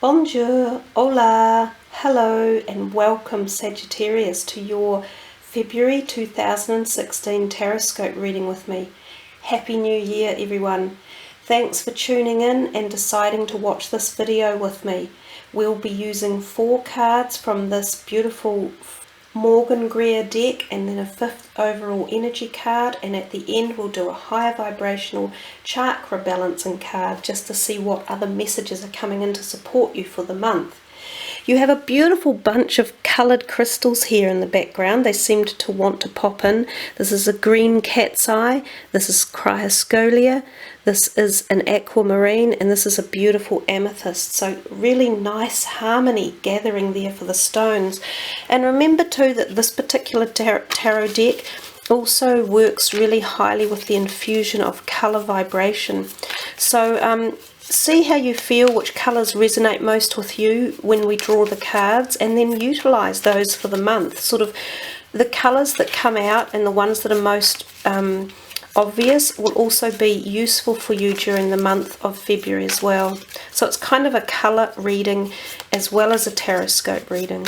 Bonjour, hola, hello and welcome Sagittarius to your February 2016 Taroscope reading with me. Happy New Year everyone. Thanks for tuning in and deciding to watch this video with me. We'll be using 4 cards from this beautiful Morgan Greer deck and then a 5th overall energy card, and at the end we'll do a higher vibrational chakra balancing card just to see what other messages are coming in to support you for the month. You have a beautiful bunch of coloured crystals here in the background. They seemed to want to pop in. This is a green cat's eye, this is cryoscolia, this is an aquamarine, and this is a beautiful amethyst. So really nice harmony gathering there for the stones. And remember too that this particular tarot deck also works really highly with the infusion of colour vibration. So see how you feel, which colours resonate most with you when we draw the cards, and then utilise those for the month. Sort of the colours that come out and the ones that are most obvious will also be useful for you during the month of February as well. So it's kind of a colour reading as well as a Taroscope reading.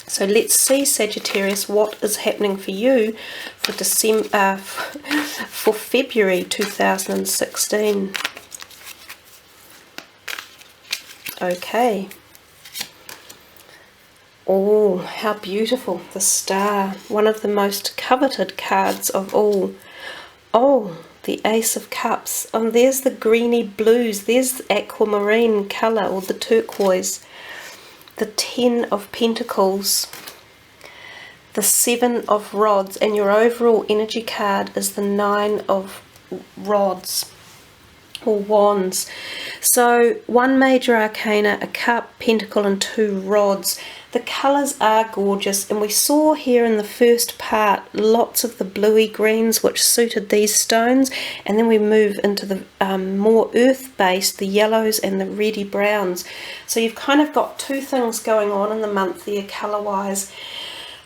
So let's see, Sagittarius, what is happening for you for for February 2016. Okay. Oh, how beautiful. The Star. One of the most coveted cards of all. Oh, the Ace of Cups. And there's the greeny blues. There's the aquamarine colour, or the turquoise. The 10 of Pentacles. The 7 of Rods. And your overall energy card is the 9 of Rods, or Wands. So 1 major arcana, a cup, pentacle and 2 rods. The colours are gorgeous, and we saw here in the first part lots of the bluey greens which suited these stones, and then we move into the more earth-based, the yellows and the reddy browns. So you've kind of got 2 things going on in the month there colour-wise.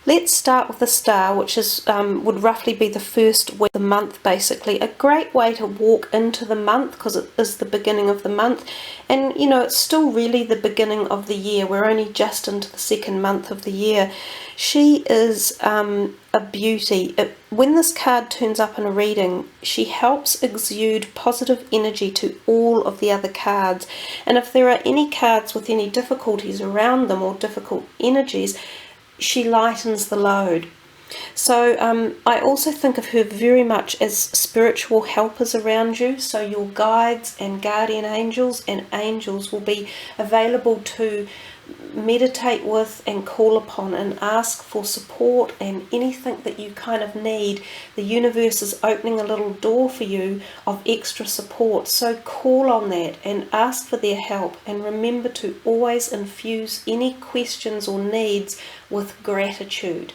Let's start with the Star, which is would roughly be the first week of the month, basically. A great way to walk into the month because it is the beginning of the month. And, you know, it's still really the beginning of the year. We're only just into the 2nd month of the year. She is a beauty. When this card turns up in a reading, she helps exude positive energy to all of the other cards. And if there are any cards with any difficulties around them or difficult energies, she lightens the load. So I also think of her very much as spiritual helpers around you. So your guides and guardian angels and angels will be available to meditate with and call upon and ask for support and anything that you kind of need. The universe is opening a little door for you of extra support, so call on that and ask for their help, and remember to always infuse any questions or needs with gratitude.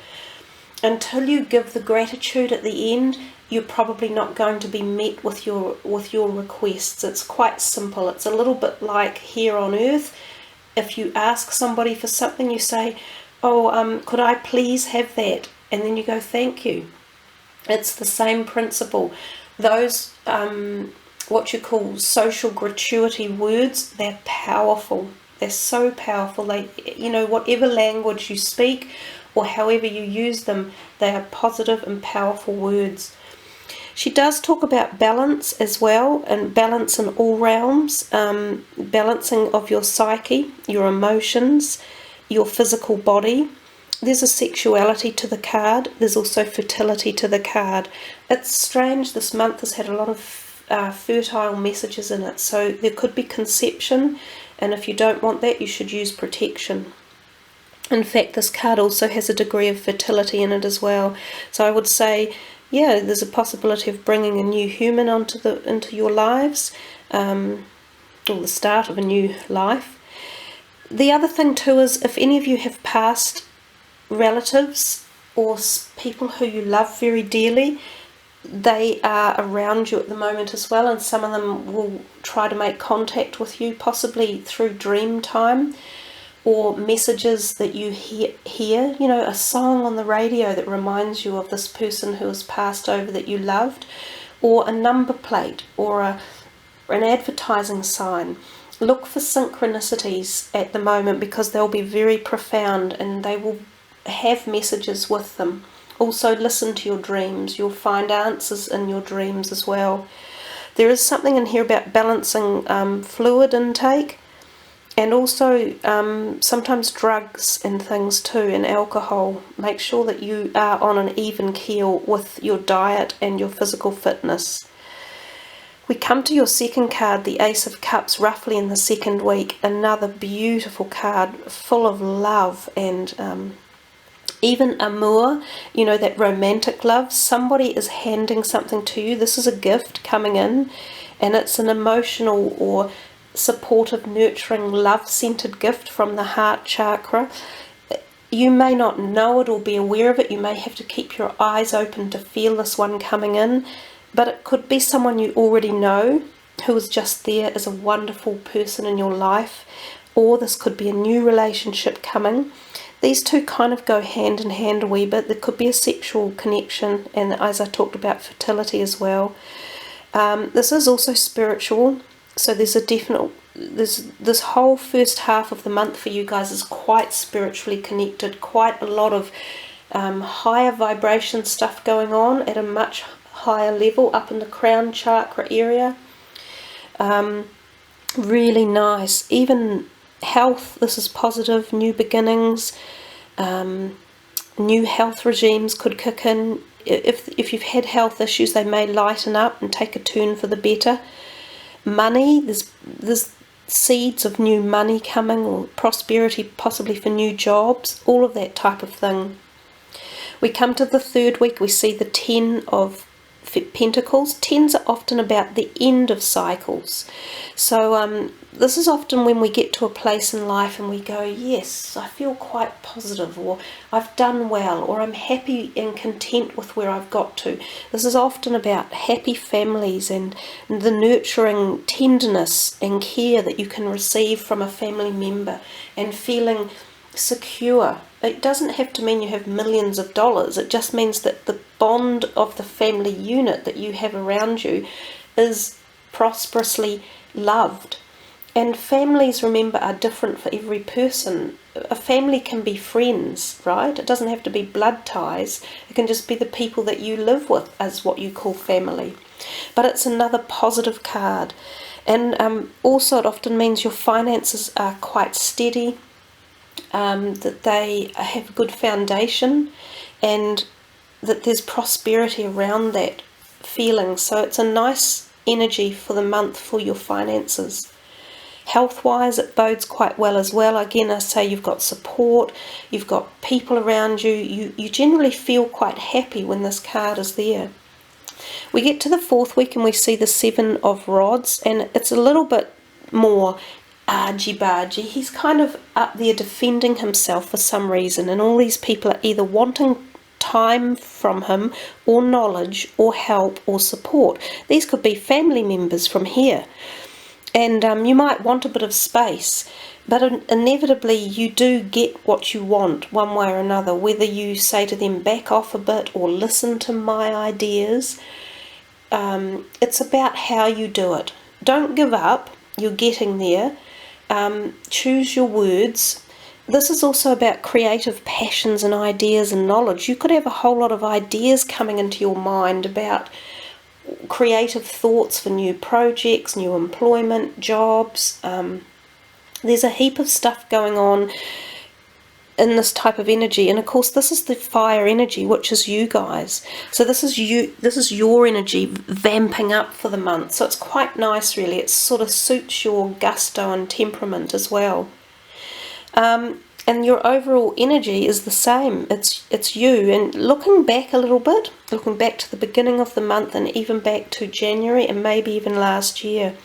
Until you give the gratitude at the end, you're probably not going to be met with your requests. It's quite simple. It's a little bit like here on earth. If you ask somebody for something, you say, oh, could I please have that? And then you go, thank you. It's the same principle. Those, what you call social gratuity words, they're powerful. They're so powerful. They, you know, whatever language you speak or however you use them, they are positive and powerful words. She does talk about balance as well, and balance in all realms, balancing of your psyche, your emotions, your physical body. There's a sexuality to the card. There's also fertility to the card. It's strange, this month has had a lot of fertile messages in it, so there could be conception, and if you don't want that, you should use protection. In fact, this card also has a degree of fertility in it as well. So I would say, yeah, there's a possibility of bringing a new human into your lives, or the start of a new life. The other thing too is, if any of you have past relatives or people who you love very dearly, they are around you at the moment as well, and some of them will try to make contact with you, possibly through dream time, or messages that you hear, you know, a song on the radio that reminds you of this person who has passed over that you loved, or a number plate, or an advertising sign. Look for synchronicities at the moment, because they'll be very profound and they will have messages with them. Also, listen to your dreams. You'll find answers in your dreams as well. There is something in here about balancing fluid intake, and also sometimes drugs and things too, and alcohol. Make sure that you are on an even keel with your diet and your physical fitness. We come to your second card, the Ace of Cups, roughly in the second week. Another beautiful card, full of love and even amour, you know, that romantic love. Somebody is handing something to you. This is a gift coming in, and it's an emotional or supportive, nurturing, love-centered gift from the heart chakra. You may not know it or be aware of it. You may have to keep your eyes open to feel this one coming in, but it could be someone you already know who is just there as a wonderful person in your life, or this could be a new relationship coming. These two kind of go hand in hand a wee bit. There could be a sexual connection, and as I talked about, fertility as well. This is also spiritual, so there's a definite, this whole first half of the month for you guys is quite spiritually connected, quite a lot of higher vibration stuff going on at a much higher level up in the crown chakra area. Really nice. Even health, this is positive, new beginnings, new health regimes could kick in. If you've had health issues, they may lighten up and take a turn for the better. Money, there's seeds of new money coming, or prosperity possibly for new jobs, all of that type of thing. We come to the third week, we see the 10 of Pentacles. Tens are often about the end of cycles. So this is often when we get to a place in life and we go, yes, I feel quite positive, or I've done well, or I'm happy and content with where I've got to. This is often about happy families and the nurturing tenderness and care that you can receive from a family member, and feeling secure. It doesn't have to mean you have millions of dollars. It just means that the bond of the family unit that you have around you is prosperously loved. And families, remember, are different for every person. A family can be friends, right? It doesn't have to be blood ties. It can just be the people that you live with as what you call family. But it's another positive card. And also it often means your finances are quite steady, that they have a good foundation, and that there's prosperity around that feeling. So it's a nice energy for the month for your finances. Health-wise, it bodes quite well as well. Again, I say you've got support, you've got people around you. You generally feel quite happy when this card is there. We get to the fourth week and we see the 7 of Rods, and it's a little bit more argy-bargy. He's kind of up there defending himself for some reason, and all these people are either wanting time from him, or knowledge, or help, or support. These could be family members from here. And you might want a bit of space, but inevitably you do get what you want one way or another, whether you say to them back off a bit or listen to my ideas. It's about how you do it. Don't give up, you're getting there. Choose your words. This is also about creative passions and ideas and knowledge. You could have a whole lot of ideas coming into your mind about creative thoughts for new projects, new employment, jobs. There's a heap of stuff going on in this type of energy, and of course this is the fire energy, which is you guys. So this is your energy vamping up for the month. So it's quite nice, really. It sort of suits your gusto and temperament as well. And your overall energy is the same. It's you. And looking back a little bit, looking back to the beginning of the month and even back to January and maybe even last year,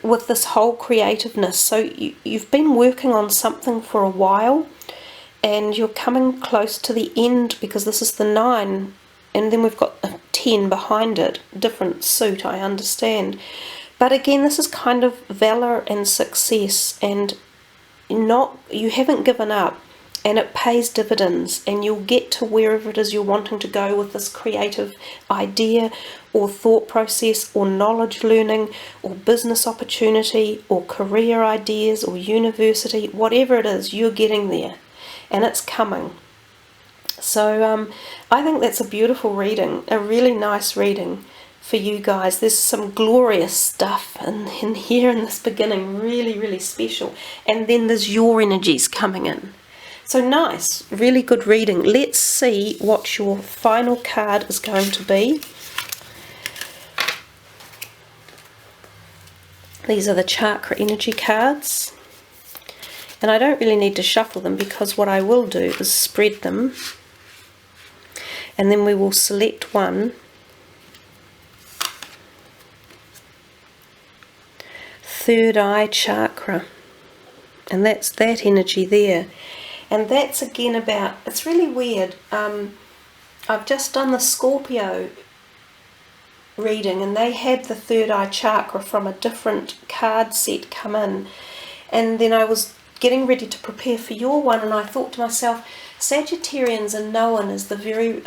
with this whole creativeness. So you've been working on something for a while, and you're coming close to the end, because this is the 9, and then we've got a 10 behind it. Different suit, I understand. But again, this is kind of valor and success, and you haven't given up, and it pays dividends, and you'll get to wherever it is you're wanting to go with this creative idea or thought process or knowledge learning or business opportunity or career ideas or university, whatever it is, you're getting there and it's coming. So I think that's a beautiful reading, a really nice reading for you guys. There's some glorious stuff in here in this beginning, really, really special. And then there's your energies coming in. So nice, really good reading. Let's see what your final card is going to be. These are the chakra energy cards. And I don't really need to shuffle them, because what I will do is spread them. And then we will select one. Third eye chakra. And that's that energy there. And that's again about, it's really weird. I've just done the Scorpio reading, and they had the third eye chakra from a different card set come in. And then I was getting ready to prepare for your one, and I thought to myself, Sagittarians are known as the very,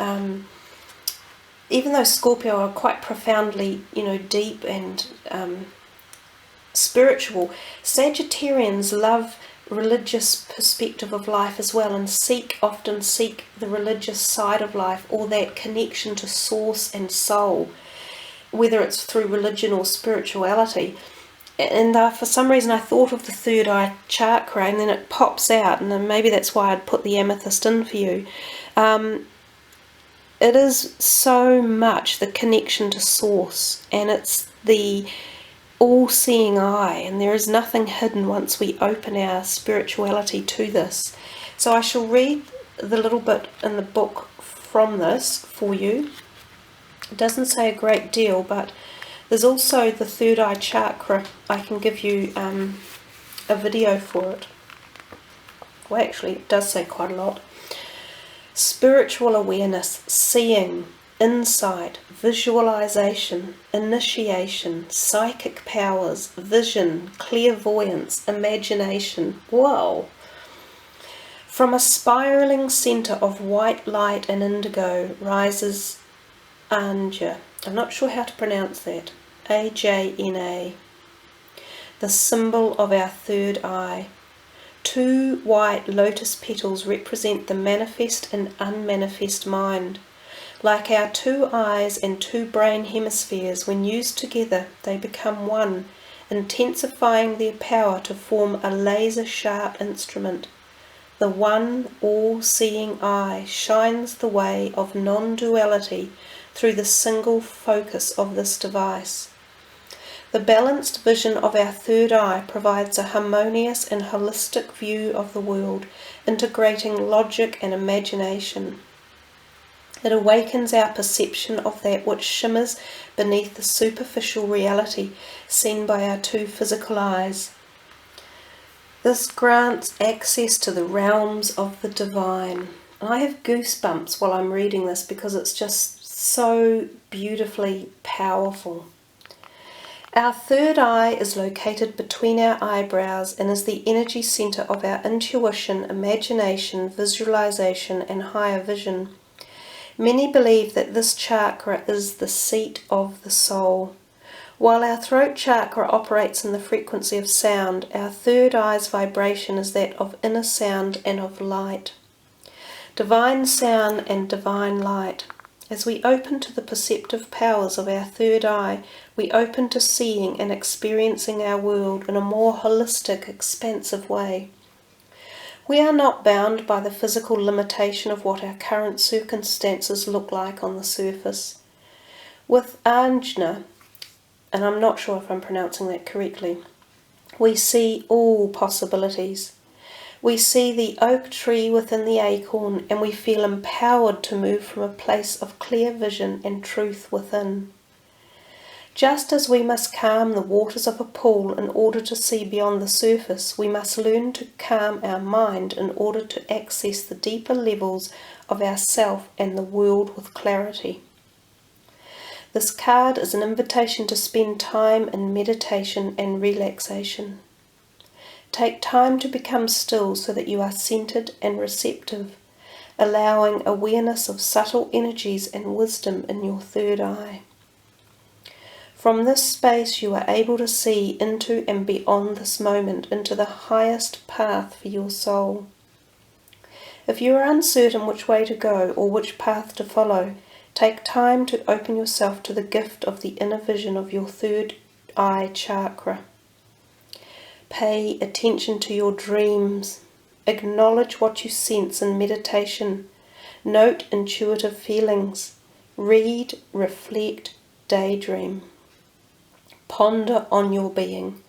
even though Scorpio are quite profoundly, deep and spiritual, Sagittarians love religious perspective of life as well, and often seek the religious side of life, or that connection to source and soul, whether it's through religion or spirituality. And for some reason I thought of the third eye chakra, and then it pops out, and then maybe that's why I'd put the amethyst in for you. It is so much the connection to source, and it's the all-seeing eye, and there is nothing hidden once we open our spirituality to this. So I shall read the little bit in the book from this for you. It doesn't say a great deal, but there's also the third eye chakra. I can give you a video for it. Well, actually, it does say quite a lot. Spiritual awareness, seeing, insight, visualization, initiation, psychic powers, vision, clairvoyance, imagination. Whoa! From a spiraling center of white light and indigo rises Anja. I'm not sure how to pronounce that. Ajna. The symbol of our third eye. 2 white lotus petals represent the manifest and unmanifest mind. Like our 2 eyes and 2 brain hemispheres, when used together, they become one, intensifying their power to form a laser-sharp instrument. The one all-seeing eye shines the way of non-duality through the single focus of this device. The balanced vision of our third eye provides a harmonious and holistic view of the world, integrating logic and imagination. It awakens our perception of that which shimmers beneath the superficial reality seen by our 2 physical eyes. This grants access to the realms of the divine. And I have goosebumps while I'm reading this, because it's just so beautifully powerful. Our third eye is located between our eyebrows and is the energy center of our intuition, imagination, visualization, and higher vision. Many believe that this chakra is the seat of the soul. While our throat chakra operates in the frequency of sound, our third eye's vibration is that of inner sound and of light. Divine sound and divine light. As we open to the perceptive powers of our third eye, we open to seeing and experiencing our world in a more holistic, expansive way. We are not bound by the physical limitation of what our current circumstances look like on the surface. With Ajna, and I'm not sure if I'm pronouncing that correctly, we see all possibilities. We see the oak tree within the acorn, and we feel empowered to move from a place of clear vision and truth within. Just as we must calm the waters of a pool in order to see beyond the surface, we must learn to calm our mind in order to access the deeper levels of ourself and the world with clarity. This card is an invitation to spend time in meditation and relaxation. Take time to become still so that you are centered and receptive, allowing awareness of subtle energies and wisdom in your third eye. From this space you are able to see into and beyond this moment, into the highest path for your soul. If you are uncertain which way to go or which path to follow, take time to open yourself to the gift of the inner vision of your third eye chakra. Pay attention to your dreams. Acknowledge what you sense in meditation. Note intuitive feelings. Read, reflect, daydream. Ponder on your being.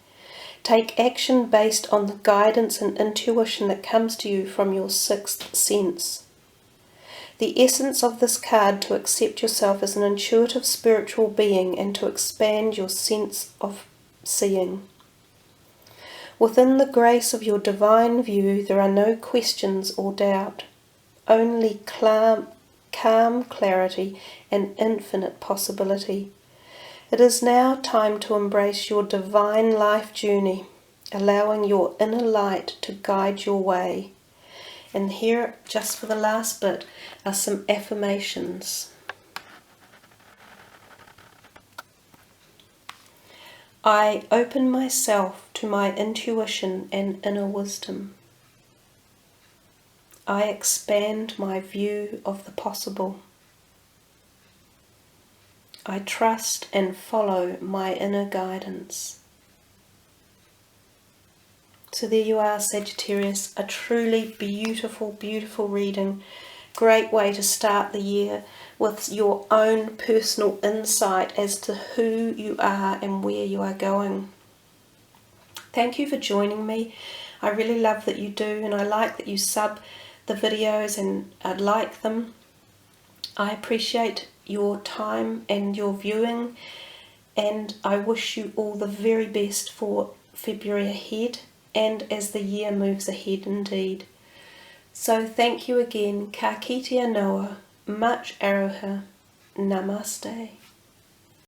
Take action based on the guidance and intuition that comes to you from your sixth sense. The essence of this card to accept yourself as an intuitive spiritual being and to expand your sense of seeing. Within the grace of your divine view there are no questions or doubt, only calm clarity and infinite possibility. It is now time to embrace your divine life journey, allowing your inner light to guide your way. And here, just for the last bit, are some affirmations. I open myself to my intuition and inner wisdom. I expand my view of the possible. I trust and follow my inner guidance. So there you are, Sagittarius, a truly beautiful, beautiful reading. Great way to start the year with your own personal insight as to who you are and where you are going. Thank you for joining me. I really love that you do, and I like that you sub the videos and like them. I appreciate your time and your viewing, and I wish you all the very best for February ahead and as the year moves ahead indeed. So thank you again. Ka kite anoa, much aroha, namaste.